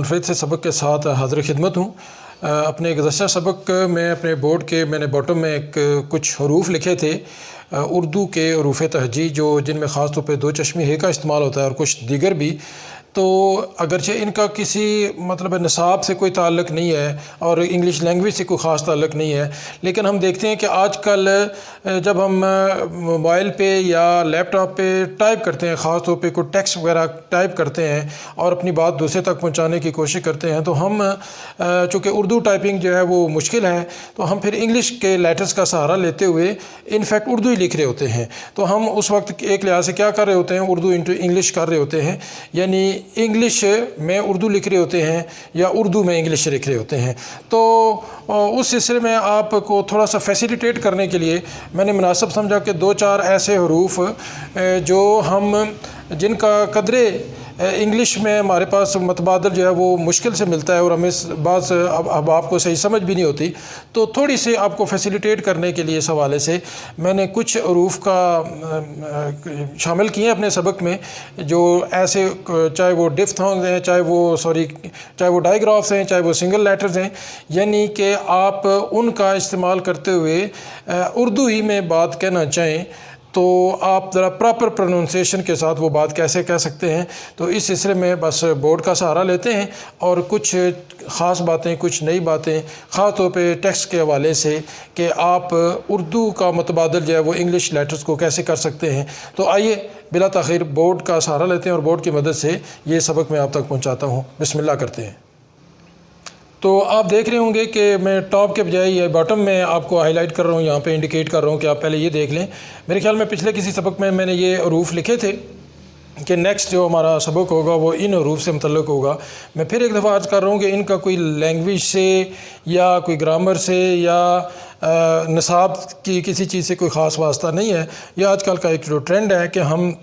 मुनफरिद से सबक के साथ हाज़िर खिदमत हूँ। अपने गुज़श्ता सबक में अपने बोर्ड के मैंने बॉटम में कुछ हरूफ लिखे थे उर्दू के हरूफ तहजी जो जिनमें ख़ास तौर पे दो चश्मी हे का इस्तेमाल होता है और कुछ दीगर भी। तो अगरचे इनका किसी मतलब निसाब से कोई ताल्लुक़ नहीं है और इंग्लिश लैंग्वेज से कोई ख़ास ताल्लुक़ नहीं है, लेकिन हम देखते हैं कि आजकल जब हम मोबाइल पे या लैपटॉप पे टाइप करते हैं, ख़ास तौर पे कोई टेक्स्ट वगैरह टाइप करते हैं और अपनी बात दूसरे तक पहुंचाने की कोशिश करते हैं, तो हम चूँकि उर्दू टाइपिंग जो है वो मुश्किल है, तो हम फिर इंग्लिश के लेटर्स का सहारा लेते हुए इनफैक्ट उर्दू ही लिख रहे होते हैं। तो हम उस वक्त एक लिहाज से क्या कर रहे होते हैं, उर्दू इंटू इंग्लिश कर रहे होते हैं, यानी इंग्लिश में उर्दू लिख रहे होते हैं या उर्दू में इंग्लिश लिख रहे होते हैं। तो उस सिलसिले में आपको थोड़ा सा फैसिलिटेट करने के लिए मैंने मुनासिब समझा कि दो चार ऐसे हरूफ जो हम जिनका कदरे इंग्लिश में हमारे पास मतबादल जो है वो मुश्किल से मिलता है और हमें बात अब आपको सही समझ भी नहीं होती, तो थोड़ी सी आपको फैसिलिटेट करने के लिए इस हवाले से मैंने कुछ हरूफ का शामिल किए अपने सबक में, जो ऐसे चाहे वो डिफ्थोंग हैं, चाहे वो डाइग्राफ्स हैं, चाहे वो सिंगल लेटर्स हैं, यानी कि आप उनका इस्तेमाल करते हुए उर्दू ही में बात कहना चाहें तो आप ज़रा प्रॉपर प्रोनाउंसिएशन के साथ वो बात कैसे कह सकते हैं। तो इस सिलसिले में बस बोर्ड का सहारा लेते हैं और कुछ ख़ास बातें, कुछ नई बातें ख़ास तौर पे टेक्स्ट के हवाले से कि आप उर्दू का मतबादल जो है वो इंग्लिश लेटर्स को कैसे कर सकते हैं। तो आइए बिला ताख़ीर बोर्ड का सहारा लेते हैं और बोर्ड की मदद से ये सबक मैं आप तक पहुँचाता हूँ। बिस्मिल्लाह करते हैं। तो आप देख रहे होंगे कि मैं टॉप के बजाय ये बॉटम में आपको हाईलाइट कर रहा हूँ, यहाँ पे इंडिकेट कर रहा हूँ कि आप पहले ये देख लें। मेरे ख्याल में पिछले किसी सबक में मैंने ये हरूफ लिखे थे कि नेक्स्ट जो हमारा सबक होगा वो इन हरूफ से मुतल्लिक़ होगा। मैं फिर एक दफ़ा अर्ज़ कर रहा हूँ कि इनका कोई लैंग्वेज से या कोई ग्रामर से या निसाब की किसी चीज़ से कोई ख़ास वास्ता नहीं है। यह आजकल का एक जो ट्रेंड है कि हम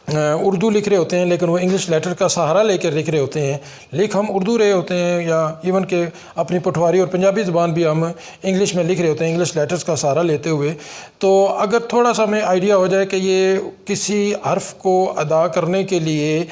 उर्दू लिख रहे होते हैं लेकिन वो इंग्लिश लेटर का सहारा लेकर लिख रहे होते हैं, लिख हम उर्दू रहे होते हैं या इवन के अपनी पटवारी और पंजाबी ज़बान भी हम इंग्लिश में लिख रहे होते हैं इंग्लिश लेटर्स का सहारा लेते हुए। तो अगर थोड़ा सा हमें आइडिया हो जाए कि ये किसी हर्फ को अदा करने के लिए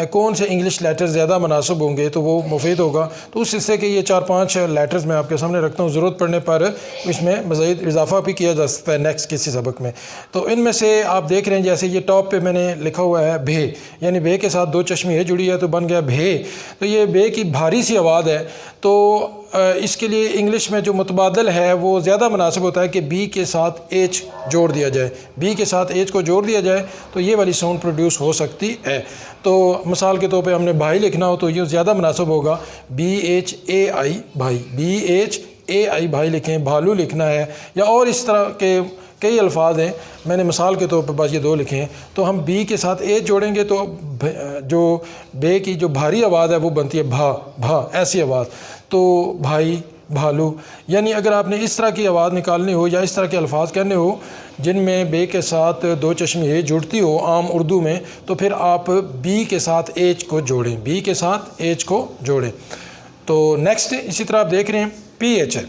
कौन से इंग्लिश लेटर्स ज़्यादा मुनासिब होंगे तो वो मुफीद होगा। तो उस हिस्से के ये 4-5 लेटर्स मैं आपके सामने रखता हूँ, ज़रूरत पड़ने पर इसमें मज़ीद इजाफ़ा भी किया जा सकता है नेक्स्ट किसी सबक में। तो इनमें से आप देख रहे हैं जैसे ये टॉप पे मैंने लिखा हुआ है भे, यानी भे के साथ दो चश्मी है जुड़ी है तो बन गया भे। तो ये भे की भारी सी आवाज़ है, तो इसके लिए इंग्लिश में जो मुतबादल है वो ज़्यादा मुनासिब होता है कि बी के साथ एच जोड़ दिया जाए, बी के साथ एच को जोड़ दिया जाए तो ये वाली साउंड प्रोड्यूस हो सकती है। तो मिसाल के तौर पे हमने भाई लिखना हो तो ये ज़्यादा मुनासिब होगा BHAI भाई, BHAI भाई लिखें। भालू लिखना है या और इस तरह के कई अल्फाज हैं, मैंने मिसाल के तौर पर बस ये दो लिखे हैं। तो हम बी के साथ ए जोड़ेंगे तो जो बे की जो भारी आवाज़ है वो बनती है भा भा, ऐसी आवाज़। तो भाई, भालू, यानी अगर आपने इस तरह की आवाज़ निकालनी हो या इस तरह के अल्फाज कहने हो जिनमें बे के साथ दो चश्मी ए जुड़ती हो आम उर्दू में, तो फिर आप बी के साथ एच को जोड़ें, बी के साथ एच को जोड़ें। तो नेक्स्ट इसी तरह आप देख रहे हैं PH है,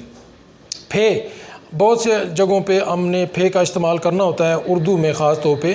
फे। बहुत से जगहों पे हमने फे का इस्तेमाल करना होता है उर्दू में ख़ास तौर पे।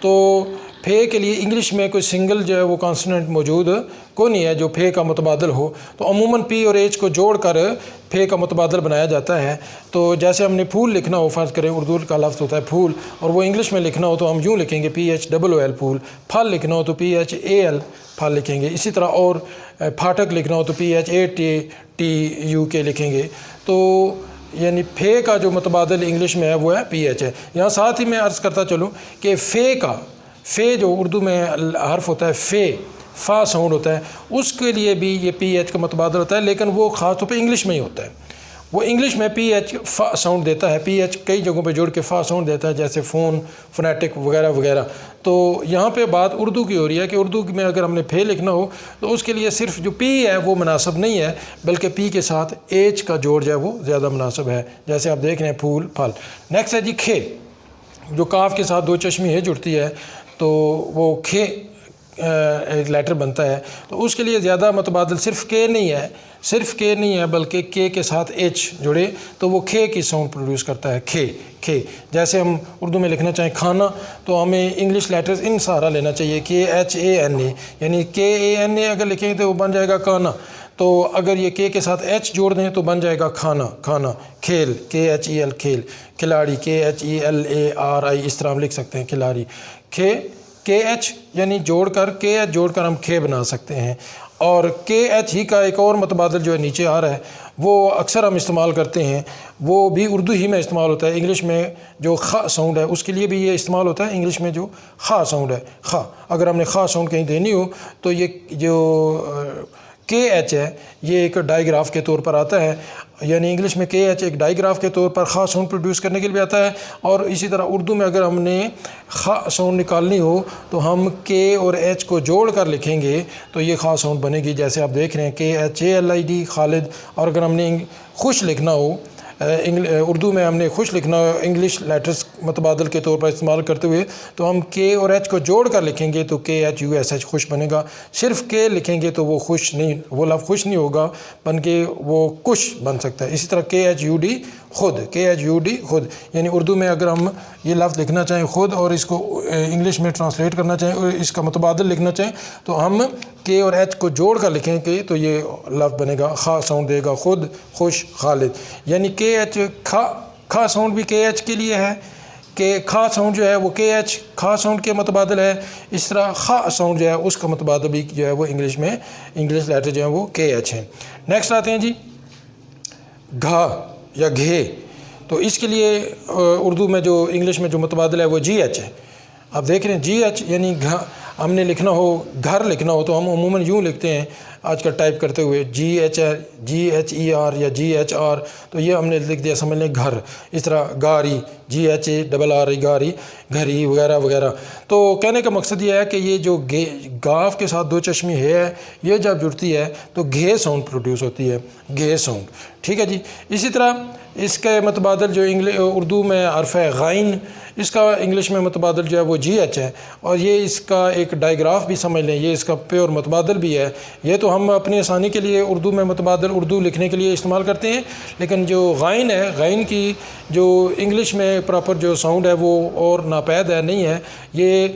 तो फे के लिए इंग्लिश में कोई सिंगल जो है वो कॉन्सोनेंट मौजूद को नहीं है जो फे का मुतबादल हो, तो अमूमन पी और एच को जोड़कर फे का मुतबादल बनाया जाता है। तो जैसे हमने फूल लिखना हो, फ़र्ज़ करें उर्दू का लफ्ज़ होता है फूल और वो इंग्लिश में लिखना हो तो हम यूँ लिखेंगे PHOOL फूल। फल लिखना हो तो PHAL फल लिखेंगे। इसी तरह और फाटक लिखना हो तो PHATTUK लिखेंगे। तो यानी फ़े का जो मुतबादल इंग्लिश में है वो है PH है। यहाँ साथ ही मैं अर्ज़ करता चलूँ कि फ़े जो उर्दू में हर्फ होता है फ़े, फ़ा साउंड होता है, उसके लिए भी ये PH का मुतबादल होता है, लेकिन वो ख़ास तौर पे इंग्लिश में ही होता है। वो इंग्लिश में PH फ़ा साउंड देता है, PH कई जगहों पे जोड़ के फ़ा साउंड देता है, जैसे फ़ोन, फोनेटिक वगैरह वगैरह। तो यहाँ पे बात उर्दू की हो रही है कि उर्दू में अगर हमने फे लिखना हो तो उसके लिए सिर्फ जो पी है वो मुनासिब नहीं है, बल्कि पी के साथ एच का जोड़ जो है वो ज़्यादा मुनासिब है। जैसे आप देख रहे हैं फूल, फल। नेक्स्ट है जी खे, जो काफ के साथ दो चश्मी है जुड़ती है, तो वो खे ایک لیٹر بنتا ہے تو اس کے لیے زیادہ متبادل صرف کے نہیں ہے بلکہ کے ساتھ ایچ جڑے تو وہ کھے کی ساؤنڈ پروڈیوس کرتا ہے، کھے۔ جیسے ہم اردو میں لکھنا چاہیں کھانا تو ہمیں انگلش لیٹرز ان سارا لینا چاہیے KHANA، یعنی KANA اگر لکھیں تو وہ بن جائے گا کانا، تو اگر یہ کے ساتھ ایچ جوڑ دیں تو بن جائے گا کھانا، کھیل KHEL کھیل، کھلاڑی KHELARI، اس طرح ہم لکھ سکتے ہیں کھلاڑی، KH یعنی جوڑ کر ہم کھے بنا سکتے ہیں۔ اور KH ہی کا ایک اور متبادل جو ہے نیچے آ رہا ہے وہ اکثر ہم استعمال کرتے ہیں، وہ بھی اردو ہی میں استعمال ہوتا ہے۔ انگلش میں جو خا ساؤنڈ ہے اس کے لیے بھی یہ استعمال ہوتا ہے، انگلش میں جو خا ساؤنڈ ہے، خا، اگر ہم نے خا ساؤنڈ کہیں دینی ہو تو یہ جو KH ہے یہ ایک ڈائی گراف کے طور پر آتا ہے، یعنی انگلش میں KH ایک ڈائی گراف کے طور پر خا ساؤنڈ پروڈیوس کرنے کے لیے آتا ہے، اور اسی طرح اردو میں اگر ہم نے خا ساؤنڈ نکالنی ہو تو ہم کے اور ایچ کو جوڑ کر لکھیں گے تو یہ خا ساؤنڈ بنے گی، جیسے آپ دیکھ رہے ہیں KHALID خالد۔ اور اگر ہم نے خوش لکھنا ہو اردو میں ہم نے خوش لکھنا ہو انگلش لیٹرز متبادل کے طور پر استعمال کرتے ہوئے تو ہم کے اور ایچ کو جوڑ کر لکھیں گے تو KHUSH خوش بنے گا۔ صرف کے لکھیں گے تو وہ لفظ خوش نہیں ہوگا بلکہ وہ کش بن سکتا ہے۔ اسی طرح KHUD خود، یعنی اردو میں اگر ہم یہ لفظ لکھنا چاہیں خود اور اس کو انگلش میں ٹرانسلیٹ کرنا چاہیں اور اس کا متبادل لکھنا چاہیں تو ہم کے اور ایچ کو جوڑ کر لکھیں گے تو یہ لفظ بنے گا، خا ساؤنڈ دے گا، خود، خوش، خالد۔ یعنی KH کھا ساؤنڈ بھی KH کے لیے ہے کہ کھا ساؤنڈ جو ہے وہ KH کھا ساؤنڈ کے متبادل ہے، اس طرح خا ساؤنڈ جو ہے اس کا متبادل بھی جو ہے وہ انگلش میں انگلش لیٹر جو ہیں وہ KH ہیں۔ نیکسٹ آتے ہیں جی گھا یا گھے، تو اس کے لیے اردو میں جو انگلش میں جو متبادل ہے وہ GH ہے۔ آپ دیکھ رہے ہیں GH یعنی ہم نے لکھنا ہو گھر لکھنا ہو تو ہم عموماً یوں لکھتے ہیں آج کل ٹائپ کرتے ہوئے GHER یا GHR، تو یہ ہم نے لکھ دیا سمجھ لیں گھر۔ اس طرح گاری GHARRI گاری، گھری وغیرہ وغیرہ۔ تو کہنے کا مقصد یہ ہے کہ یہ جو گاف کے ساتھ دو چشمی ہے یہ جب جڑتی ہے تو گھے ساؤنڈ پروڈیوس ہوتی ہے، گھے ساؤنڈ، ٹھیک ہے جی۔ اسی طرح اس کے متبادل جو اردو میں حرف ہے غائن، اس کا انگلش میں متبادل جو ہے وہ GH ہے، اور یہ اس کا ایک ڈائیگراف بھی سمجھ لیں، یہ اس کا پیور متبادل بھی ہے۔ یہ تو ہم اپنی آسانی کے لیے اردو میں متبادل اردو لکھنے کے لیے استعمال کرتے ہیں، لیکن جو غائن ہے، غائن کی جو انگلش میں پراپر جو ساؤنڈ ہے وہ اور ناپید ہے، نہیں ہے، یہ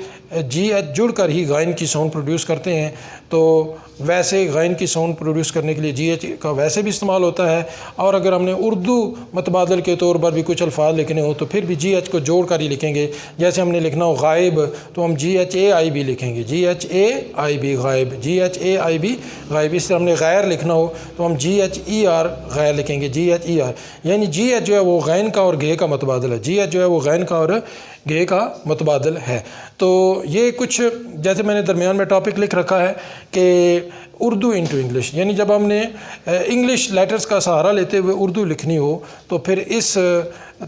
GH جڑ کر ہی غائن کی ساؤنڈ پروڈیوس کرتے ہیں۔ تو ویسے غائن کی ساؤنڈ پروڈیوس کرنے کے لیے GH کا ویسے بھی استعمال ہوتا ہے، اور اگر ہم نے اردو متبادل کے طور پر بھی کچھ الفاظ لکھنے ہوں تو پھر بھی GH کو جوڑ کر ہی لکھیں گے۔ جیسے ہم نے لکھنا ہو غائب تو ہم GHAIB لکھیں گے، GHAIB غائب، GHAIB غائب۔ اس طرح ہم نے غیر لکھنا ہو تو ہم GHER غیر لکھیں گے، GHER۔ یعنی GH جو ہے وہ غین کا اور گے کا متبادل ہے، GH جو ہے وہ غین کا اور گے کا متبادل ہے۔ تو یہ کچھ جیسے میں نے درمیان میں ٹاپک لکھ رکھا ہے کہ اردو انٹو انگلش، یعنی جب ہم نے انگلش لیٹرز کا سہارا لیتے ہوئے اردو لکھنی ہو تو پھر اس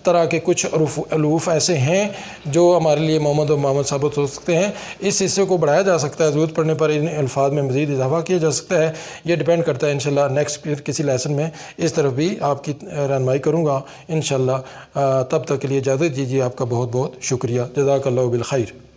طرح کے کچھ حروف ایسے ہیں جو ہمارے لیے محمد ثابت ہو سکتے ہیں۔ اس حصے کو بڑھایا جا سکتا ہے، ضرورت پڑنے پر ان الفاظ میں مزید اضافہ کیا جا سکتا ہے، یہ ڈیپینڈ کرتا ہے۔ انشاءاللہ نیکسٹ کسی لیسن میں اس طرف بھی آپ کی رہنمائی کروں گا انشاءاللہ۔ تب تک کے لیے اجازت دیجیے، آپ کا بہت بہت شکریہ، جزاک اللہ بالخیر۔